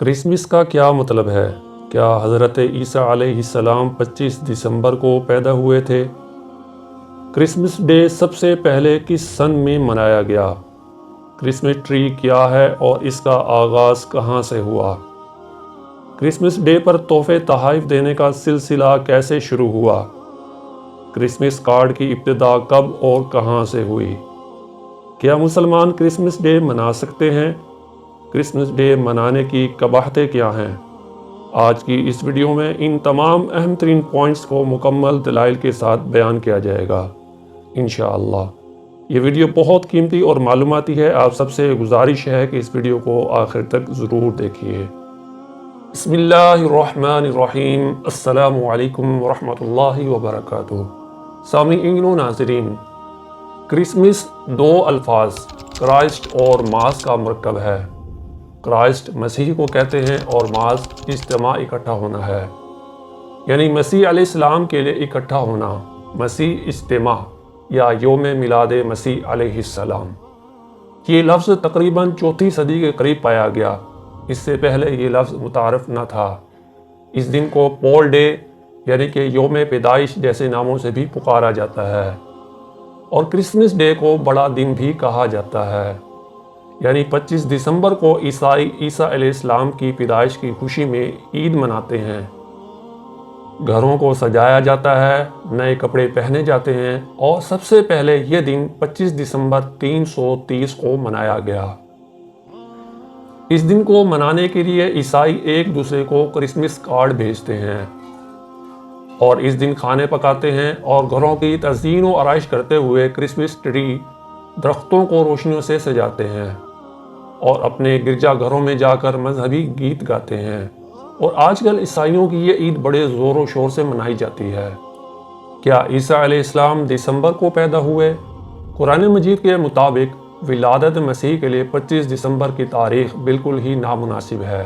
Christmas کا کیا مطلب ہے؟ کیا حضرت عیسیٰ علیہ السلام 25 دسمبر کو پیدا ہوئے تھے؟ کرسمس ڈے سب سے پہلے کس سن میں منایا گیا؟ کرسمس ٹری کیا ہے اور اس کا آغاز کہاں سے ہوا؟ کرسمس ڈے پر تحفے تحائف دینے کا سلسلہ کیسے شروع ہوا؟ کرسمس کارڈ کی ابتدا کب اور کہاں سے ہوئی؟ کیا مسلمان کرسمس ڈے منا سکتے ہیں؟ کرسمس ڈے منانے کی قباحتیں کیا ہیں؟ آج کی اس ویڈیو میں ان تمام اہم ترین پوائنٹس کو مکمل دلائل کے ساتھ بیان کیا جائے گا انشاءاللہ۔ یہ ویڈیو بہت قیمتی اور معلوماتی ہے، آپ سب سے گزارش ہے کہ اس ویڈیو کو آخر تک ضرور دیکھیے۔ بسم اللہ الرحمن الرحیم، السلام علیکم ورحمۃ اللہ وبرکاتہ۔ سامعین و ناظرین، کرسمس دو الفاظ کرائسٹ اور ماس کا مرکب ہے۔ کرائسٹ مسیح کو کہتے ہیں اور ماس اجتماع اکٹھا ہونا ہے، یعنی مسیح علیہ السلام کے لیے اکٹھا ہونا۔ مسیح اجتماع یا یوم میلاد مسیح علیہ السلام، یہ لفظ تقریباً 4 صدی کے قریب پایا گیا۔ اس سے پہلے یہ لفظ متعارف نہ تھا۔ اس دن کو پول ڈے یعنی کہ یوم پیدائش جیسے ناموں سے بھی پکارا جاتا ہے، اور کرسمس ڈے کو بڑا دن بھی کہا جاتا ہے، یعنی 25 دسمبر کو عیسائی عیسیٰ علیہ السلام کی پیدائش کی خوشی میں عید مناتے ہیں۔ گھروں کو سجایا جاتا ہے، نئے کپڑے پہنے جاتے ہیں، اور سب سے پہلے یہ دن 25 دسمبر 330 کو منایا گیا۔ اس دن کو منانے کے لیے عیسائی ایک دوسرے کو کرسمس کارڈ بھیجتے ہیں، اور اس دن کھانے پکاتے ہیں اور گھروں کی تزئین و آرائش کرتے ہوئے کرسمس ٹری درختوں کو روشنیوں سے سجاتے ہیں، اور اپنے گرجا گھروں میں جا کر مذہبی گیت گاتے ہیں۔ اور آج کل عیسائیوں کی یہ عید بڑے زور و شور سے منائی جاتی ہے۔ کیا عیسیٰ علیہ السلام دسمبر کو پیدا ہوئے؟ قرآن مجید کے مطابق ولادت مسیح کے لیے 25 دسمبر کی تاریخ بالکل ہی نامناسب ہے۔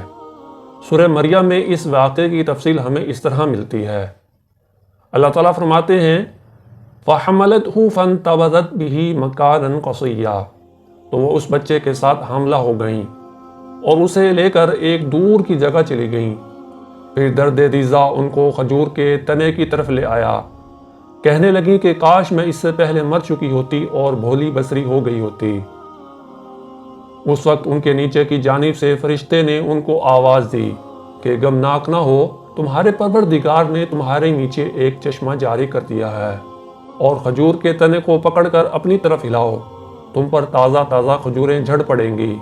سورہ مریم میں اس واقعے کی تفصیل ہمیں اس طرح ملتی ہے۔ اللہ تعالیٰ فرماتے ہیں فَحَمَلَتْهُ فَانْتَبَذَتْ بِهِ مَكَانًا قَصِيًّا، تو وہ اس بچے کے ساتھ حاملہ ہو گئیں اور اسے لے کر ایک دور کی جگہ چلی گئیں۔ پھر درد دیزہ ان کو کھجور کے تنے کی طرف لے آیا، کہنے لگیں کہ کاش میں اس سے پہلے مر چکی ہوتی اور بھولی بصری ہو گئی ہوتی۔ اس وقت ان کے نیچے کی جانب سے فرشتے نے ان کو آواز دی کہ غمناک نہ ہو، تمہارے پروردگار نے تمہارے نیچے ایک چشمہ جاری کر دیا ہے، اور کھجور کے تنے کو پکڑ کر اپنی طرف ہلاؤ، تم پر تازہ تازہ کھجوریں جھڑ پڑیں گی،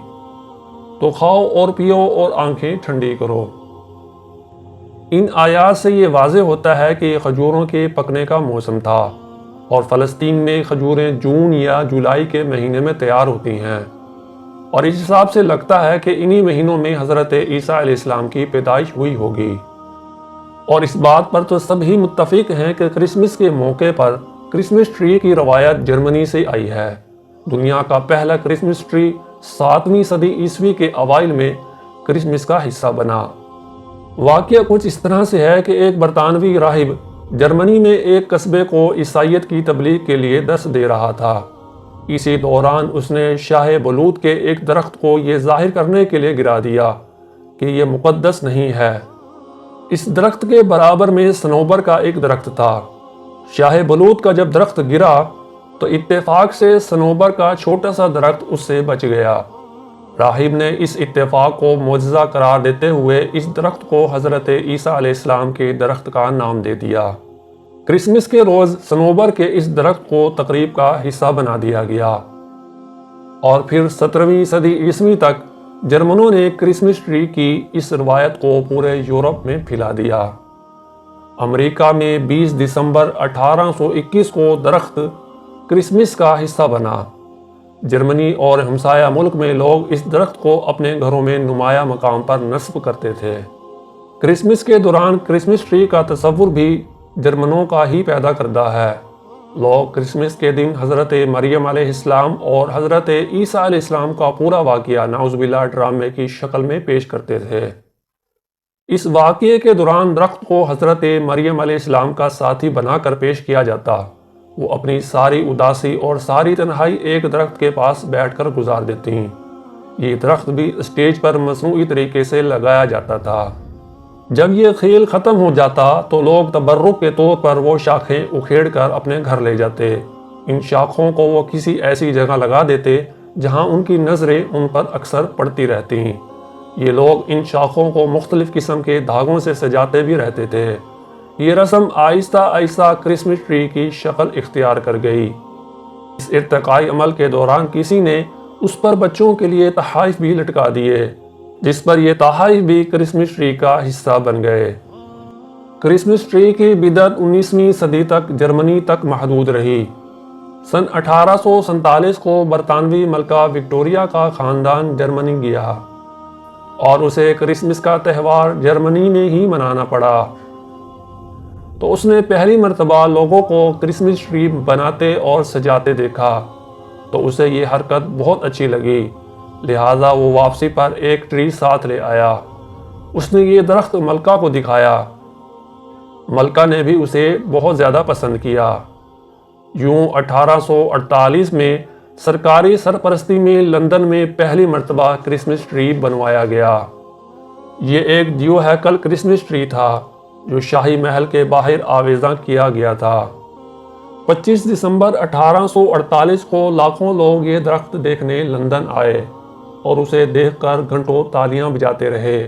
تو کھاؤ اور پیو اور آنکھیں ٹھنڈی کرو۔ ان آیات سے یہ واضح ہوتا ہے کہ یہ کھجوروں کے پکنے کا موسم تھا، اور فلسطین میں کھجوریں جون یا جولائی کے مہینے میں تیار ہوتی ہیں، اور اس حساب سے لگتا ہے کہ انہی مہینوں میں حضرت عیسیٰ علیہ السلام کی پیدائش ہوئی ہوگی۔ اور اس بات پر تو سب ہی متفق ہیں کہ کرسمس کے موقع پر کرسمس ٹری کی روایت جرمنی سے آئی ہے۔ دنیا کا پہلا کرسمس ٹری 7ویں صدی عیسوی کے اوائل میں کرسمس کا حصہ بنا۔ واقعہ کچھ اس طرح سے ہے کہ ایک برطانوی راہب جرمنی میں ایک قصبے کو عیسائیت کی تبلیغ کے لیے درس دے رہا تھا۔ اسی دوران اس نے شاہ بلوط کے ایک درخت کو یہ ظاہر کرنے کے لیے گرا دیا کہ یہ مقدس نہیں ہے۔ اس درخت کے برابر میں صنوبر کا ایک درخت تھا۔ شاہ بلوط کا جب درخت گرا تو اتفاق سے صنوبر کا چھوٹا سا درخت اس سے بچ گیا۔ راہب نے اس اتفاق کو معجزہ قرار دیتے ہوئے اس درخت کو حضرت عیسیٰ علیہ السلام کے درخت کا نام دے دیا۔ کرسمس کے روز صنوبر کے اس درخت کو تقریب کا حصہ بنا دیا گیا، اور پھر 17ویں صدی عیسوی تک جرمنوں نے کرسمس ٹری کی اس روایت کو پورے یورپ میں پھیلا دیا۔ امریکہ میں 20 دسمبر 1821 کو درخت کرسمس کا حصہ بنا۔ جرمنی اور ہمسایہ ملک میں لوگ اس درخت کو اپنے گھروں میں نمایاں مقام پر نصب کرتے تھے۔ کرسمس کے دوران کرسمس ٹری کا تصور بھی جرمنوں کا ہی پیدا کردہ ہے۔ لوگ کرسمس کے دن حضرت مریم علیہ السلام اور حضرت عیسیٰ علیہ السلام کا پورا واقعہ نعوذ باللہ ڈرامے کی شکل میں پیش کرتے تھے۔ اس واقعے کے دوران درخت کو حضرت مریم علیہ السلام کا ساتھی بنا کر پیش کیا جاتا۔ وہ اپنی ساری اداسی اور ساری تنہائی ایک درخت کے پاس بیٹھ کر گزار دیتی، یہ درخت بھی اسٹیج پر مصنوعی طریقے سے لگایا جاتا تھا۔ جب یہ کھیل ختم ہو جاتا تو لوگ تبرک کے طور پر وہ شاخیں اکھیڑ کر اپنے گھر لے جاتے۔ ان شاخوں کو وہ کسی ایسی جگہ لگا دیتے جہاں ان کی نظریں ان پر اکثر پڑتی رہتی۔ یہ لوگ ان شاخوں کو مختلف قسم کے دھاگوں سے سجاتے بھی رہتے تھے۔ یہ رسم آہستہ آہستہ کرسمس ٹری کی شکل اختیار کر گئی۔ اس ارتقائی عمل کے دوران کسی نے اس پر بچوں کے لیے تحائف بھی لٹکا دیے، جس پر یہ تحائف بھی کرسمس ٹری کا حصہ بن گئے۔ کرسمس ٹری کی بدعت 19ویں صدی تک جرمنی تک محدود رہی۔ سن 1847 کو برطانوی ملکہ وکٹوریہ کا خاندان جرمنی گیا اور اسے کرسمس کا تہوار جرمنی میں ہی منانا پڑا۔ تو اس نے پہلی مرتبہ لوگوں کو کرسمس ٹری بناتے اور سجاتے دیکھا تو اسے یہ حرکت بہت اچھی لگی، لہٰذا وہ واپسی پر ایک ٹری ساتھ لے آیا۔ اس نے یہ درخت ملکہ کو دکھایا، ملکہ نے بھی اسے بہت زیادہ پسند کیا۔ یوں 1848 میں سرکاری سرپرستی میں لندن میں پہلی مرتبہ کرسمس ٹری بنوایا گیا۔ یہ ایک دیو ہیکل کرسمس ٹری تھا جو شاہی محل کے باہر آویزاں کیا گیا تھا۔ 25 دسمبر 1848 کو لاکھوں لوگ یہ درخت دیکھنے لندن آئے اور اسے دیکھ کر گھنٹوں تالیاں بجاتے رہے۔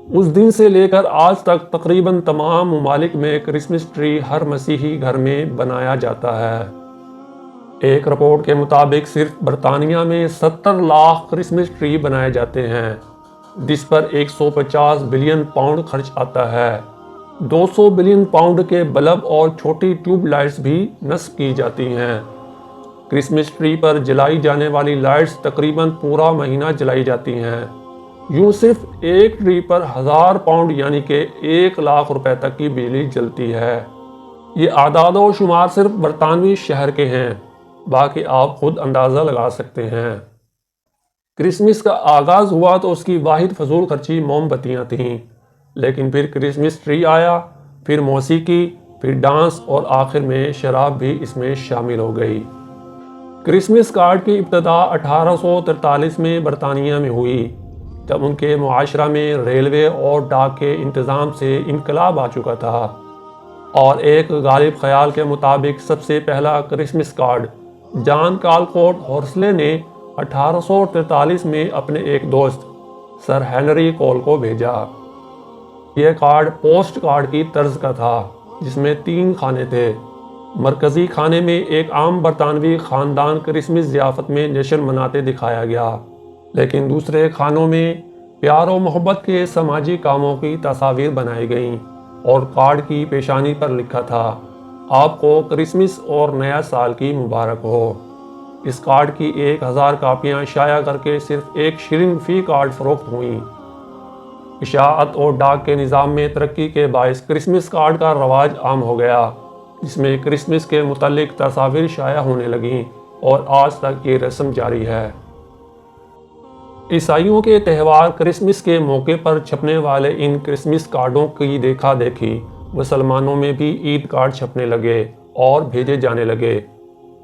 اس دن سے لے کر آج تک تقریباً تمام ممالک میں کرسمس ٹری ہر مسیحی گھر میں بنایا جاتا ہے۔ ایک رپورٹ کے مطابق صرف برطانیہ میں 70 لاکھ کرسمس ٹری بنائے جاتے ہیں، جس پر 150 بلین پاؤنڈ خرچ آتا ہے۔ 200 بلین پاؤنڈ کے بلب اور چھوٹی ٹیوب لائٹس بھی نصب کی جاتی ہیں۔ کرسمس ٹری پر جلائی جانے والی لائٹس تقریباً پورا مہینہ جلائی جاتی ہیں۔ یوں صرف ایک ٹری پر 1000 پاؤنڈ یعنی کہ 1 لاکھ روپے تک کی بجلی جلتی ہے۔ یہ اعداد و شمار صرف برطانوی شہر کے ہیں، باقی آپ خود اندازہ لگا سکتے ہیں۔ کرسمس کا آغاز ہوا تو اس کی واحد فضول خرچی موم بتیاں تھیں، لیکن پھر کرسمس ٹری آیا، پھر موسیقی، پھر ڈانس اور آخر میں شراب بھی اس میں شامل ہو گئی۔ کرسمس کارڈ کی ابتدا 1843 میں برطانیہ میں ہوئی، جب ان کے معاشرہ میں ریلوے اور ڈاک کے انتظام سے انقلاب آ چکا تھا، اور ایک غالب خیال کے مطابق سب سے پہلا کرسمس کارڈ جان کالکوٹ ہورسلے نے 1843 میں اپنے ایک دوست سر ہنری کول کو بھیجا۔ یہ کارڈ پوسٹ کارڈ کی طرز کا تھا، جس میں 3 خانے تھے۔ مرکزی خانے میں ایک عام برطانوی خاندان کرسمس ضیافت میں جشن مناتے دکھایا گیا، لیکن دوسرے خانوں میں پیار و محبت کے سماجی کاموں کی تصاویر بنائی گئیں اور کارڈ کی پیشانی پر لکھا تھا، آپ کو کرسمس اور نیا سال کی مبارک ہو۔ اس کارڈ کی 1000 کاپیاں شائع کر کے صرف 1 شلنگ فی کارڈ فروخت ہوئیں۔ اشاعت اور ڈاک کے نظام میں ترقی کے باعث کرسمس کارڈ کا رواج عام ہو گیا، جس میں کرسمس کے متعلق تصاویر شائع ہونے لگیں اور آج تک یہ رسم جاری ہے۔ عیسائیوں کے تہوار کرسمس کے موقع پر چھپنے والے ان کرسمس کارڈوں کی دیکھا دیکھی مسلمانوں میں بھی عید کارڈ چھپنے لگے اور بھیجے جانے لگے۔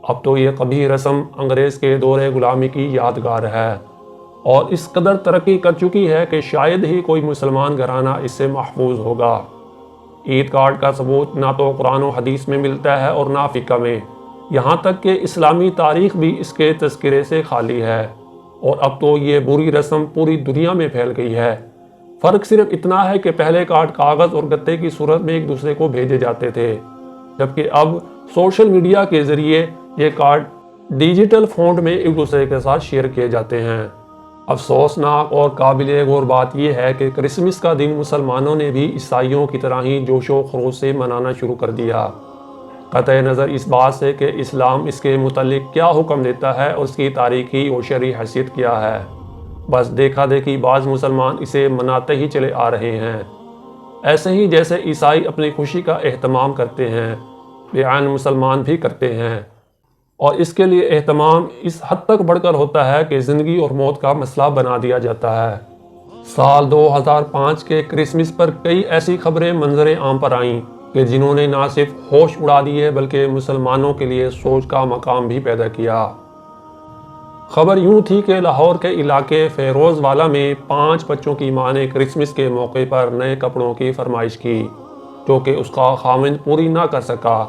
اب تو یہ قبیح رسم انگریز کے دور غلامی کی یادگار ہے اور اس قدر ترقی کر چکی ہے کہ شاید ہی کوئی مسلمان گھرانہ اس سے محفوظ ہوگا۔ عید کارڈ کا ثبوت نہ تو قرآن و حدیث میں ملتا ہے اور نہ فقہ میں، یہاں تک کہ اسلامی تاریخ بھی اس کے تذکرے سے خالی ہے، اور اب تو یہ بری رسم پوری دنیا میں پھیل گئی ہے۔ فرق صرف اتنا ہے کہ پہلے کارڈ کاغذ اور گتے کی صورت میں ایک دوسرے کو بھیجے جاتے تھے، جبکہ اب سوشل میڈیا کے ذریعے یہ کارڈ ڈیجیٹل فونٹ میں ایک دوسرے کے ساتھ شیئر کیے جاتے ہیں۔ افسوسناک اور قابل غور بات یہ ہے کہ کرسمس کا دن مسلمانوں نے بھی عیسائیوں کی طرح ہی جوش و خروش سے منانا شروع کر دیا، قطع نظر اس بات سے کہ اسلام اس کے متعلق کیا حکم دیتا ہے اور اس کی تاریخی اور شرعی حیثیت کیا ہے۔ بس دیکھا دیکھی بعض مسلمان اسے مناتے ہی چلے آ رہے ہیں، ایسے ہی جیسے عیسائی اپنی خوشی کا اہتمام کرتے ہیں، بیان مسلمان بھی کرتے ہیں، اور اس کے لیے اہتمام اس حد تک بڑھ کر ہوتا ہے کہ زندگی اور موت کا مسئلہ بنا دیا جاتا ہے۔ سال 2005 کے کرسمس پر کئی ایسی خبریں منظر عام پر آئیں کہ جنہوں نے نہ صرف ہوش اڑا دیے بلکہ مسلمانوں کے لیے سوچ کا مقام بھی پیدا کیا۔ خبر یوں تھی کہ لاہور کے علاقے فیروز والا میں 5 بچوں کی ماں نے کرسمس کے موقع پر نئے کپڑوں کی فرمائش کی جو کہ اس کا خاوند پوری نہ کر سکا،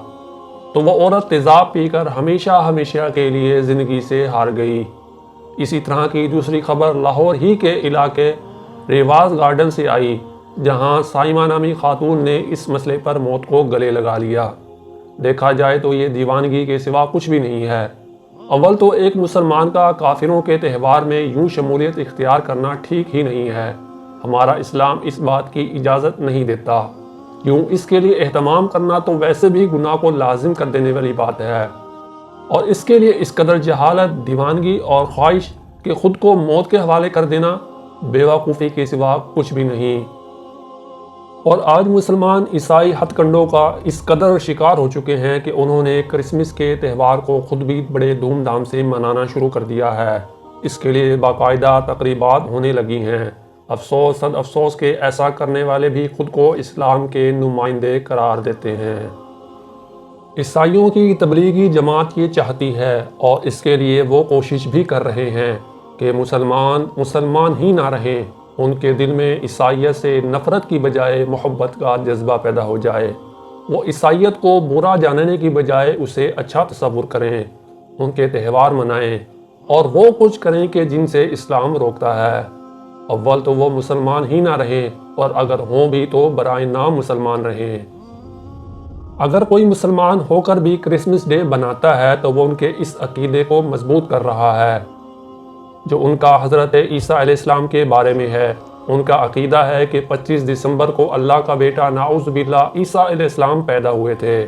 تو وہ عورت تیزاب پی کر ہمیشہ کے لیے زندگی سے ہار گئی۔ اسی طرح کی دوسری خبر لاہور ہی کے علاقے ریواز گارڈن سے آئی، جہاں سائمہ نامی خاتون نے اس مسئلے پر موت کو گلے لگا لیا۔ دیکھا جائے تو یہ دیوانگی کے سوا کچھ بھی نہیں ہے۔ اول تو ایک مسلمان کا کافروں کے تہوار میں یوں شمولیت اختیار کرنا ٹھیک ہی نہیں ہے۔ ہمارا اسلام اس بات کی اجازت نہیں دیتا۔ یوں اس کے لیے اہتمام کرنا تو ویسے بھی گناہ کو لازم کر دینے والی بات ہے، اور اس کے لیے اس قدر جہالت، دیوانگی اور خواہش کہ خود کو موت کے حوالے کر دینا بیوقوفی کے سوا کچھ بھی نہیں۔ اور آج مسلمان عیسائی ہتھ کنڈوں کا اس قدر شکار ہو چکے ہیں کہ انہوں نے کرسمس کے تہوار کو خود بھی بڑے دھوم دھام سے منانا شروع کر دیا ہے۔ اس کے لیے باقاعدہ تقریبات ہونے لگی ہیں۔ افسوس صد افسوس کہ ایسا کرنے والے بھی خود کو اسلام کے نمائندے قرار دیتے ہیں۔ عیسائیوں کی تبلیغی جماعت یہ چاہتی ہے اور اس کے لیے وہ کوشش بھی کر رہے ہیں کہ مسلمان ہی نہ رہیں، ان کے دل میں عیسائیت سے نفرت کی بجائے محبت کا جذبہ پیدا ہو جائے۔ وہ عیسائیت کو برا جاننے کی بجائے اسے اچھا تصور کریں، ان کے تہوار منائیں اور وہ کچھ کریں کہ جن سے اسلام روکتا ہے۔ اول تو وہ مسلمان ہی نہ رہیں، اور اگر ہوں بھی تو برائے نام مسلمان رہیں۔ اگر کوئی مسلمان ہو کر بھی کرسمس ڈے بناتا ہے تو وہ ان کے اس عقیدے کو مضبوط کر رہا ہے جو ان کا حضرت عیسیٰ علیہ السلام کے بارے میں ہے۔ ان کا عقیدہ ہے کہ 25 دسمبر کو اللہ کا بیٹا نعوذ باللہ عیسیٰ علیہ السلام پیدا ہوئے تھے۔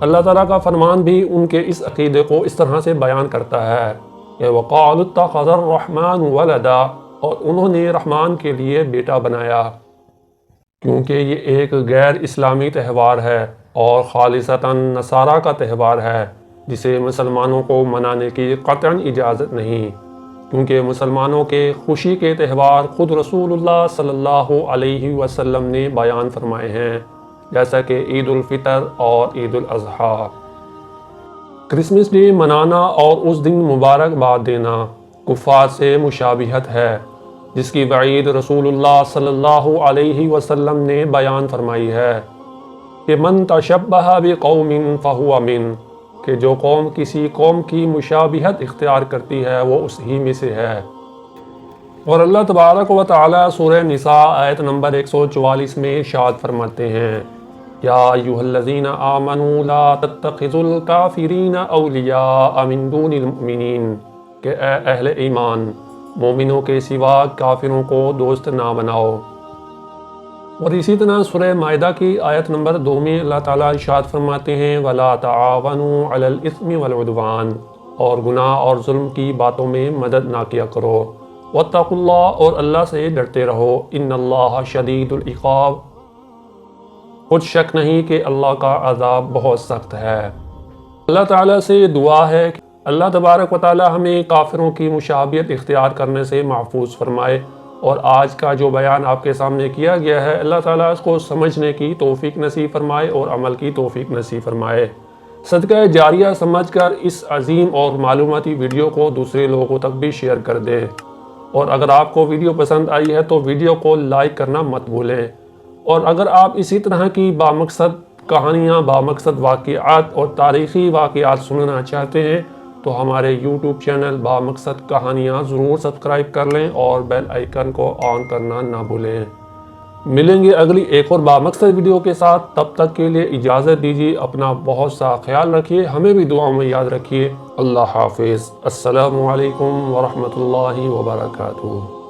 اللہ تعالیٰ کا فرمان بھی ان کے اس عقیدے کو اس طرح سے بیان کرتا ہے کہ وَقَالُوا اتَّخَذَ الرَّحْمَنُ وَلَدًا، اور انہوں نے رحمان کے لیے بیٹا بنایا۔ کیونکہ یہ ایک غیر اسلامی تہوار ہے اور خالصتاً نصارہ کا تہوار ہے جسے مسلمانوں کو منانے کی قطعاً اجازت نہیں، کیونکہ مسلمانوں کے خوشی کے تہوار خود رسول اللہ صلی اللہ علیہ وسلم نے بیان فرمائے ہیں، جیسا کہ عید الفطر اور عید الاضحیٰ۔ کرسمس ڈے منانا اور اس دن مبارکباد دینا کفار سے مشابہت ہے، جس کی وعید رسول اللہ صلی اللہ علیہ وسلم نے بیان فرمائی ہے کہ من تشبہ بقوم فہو من، کہ جو قوم کسی قوم کی مشابہت اختیار کرتی ہے وہ اس ہی میں سے ہے۔ اور اللہ تبارک و تعالی سورہ نساء آیت نمبر 144 میں ارشاد فرماتے ہیں یا ایھا الذین آمنوا لا تتخذوا الکافرین اولیاء من دون المؤمنین، کہ اے اہل ایمان، مومنوں کے سوا کافروں کو دوست نہ بناؤ۔ اور اسی طرح سورہ مائدہ کی آیت نمبر 2 میں اللہ تعالیٰ ارشاد فرماتے ہیں وَلَا تَعَاوَنُوا عَلَى الْإِثْمِ وَالْعُدْوَانِ، اور گناہ اور ظلم کی باتوں میں مدد نہ کیا کرو۔ وَاتَّقُوا اللَّهَ، اور اللہ سے ڈرتے رہو، إِنَّ اللَّهَ شَدِيدُ الْعِقَابِ، کچھ شک نہیں کہ اللہ کا عذاب بہت سخت ہے۔ اللہ تعالیٰ سے یہ دعا ہے کہ اللہ تبارک و تعالیٰ ہمیں کافروں کی مشابہت اختیار کرنے سے محفوظ فرمائے، اور آج کا جو بیان آپ کے سامنے کیا گیا ہے اللہ تعالیٰ اس کو سمجھنے کی توفیق نصیب فرمائے اور عمل کی توفیق نصیب فرمائے۔ صدقہ جاریہ سمجھ کر اس عظیم اور معلوماتی ویڈیو کو دوسرے لوگوں تک بھی شیئر کر دیں، اور اگر آپ کو ویڈیو پسند آئی ہے تو ویڈیو کو لائک کرنا مت بھولیں، اور اگر آپ اسی طرح کی بامقصد کہانیاں، بامقصد واقعات اور تاریخی واقعات سننا چاہتے ہیں تو ہمارے یوٹیوب چینل بامقصد کہانیاں ضرور سبسکرائب کر لیں اور بیل آئیکن کو آن کرنا نہ بھولیں۔ ملیں گے اگلی ایک اور بامقصد ویڈیو کے ساتھ، تب تک کے لیے اجازت دیجیے، اپنا بہت سا خیال رکھیے، ہمیں بھی دعاؤں میں یاد رکھیے۔ اللہ حافظ۔ السلام علیکم ورحمۃ اللہ وبرکاتہ۔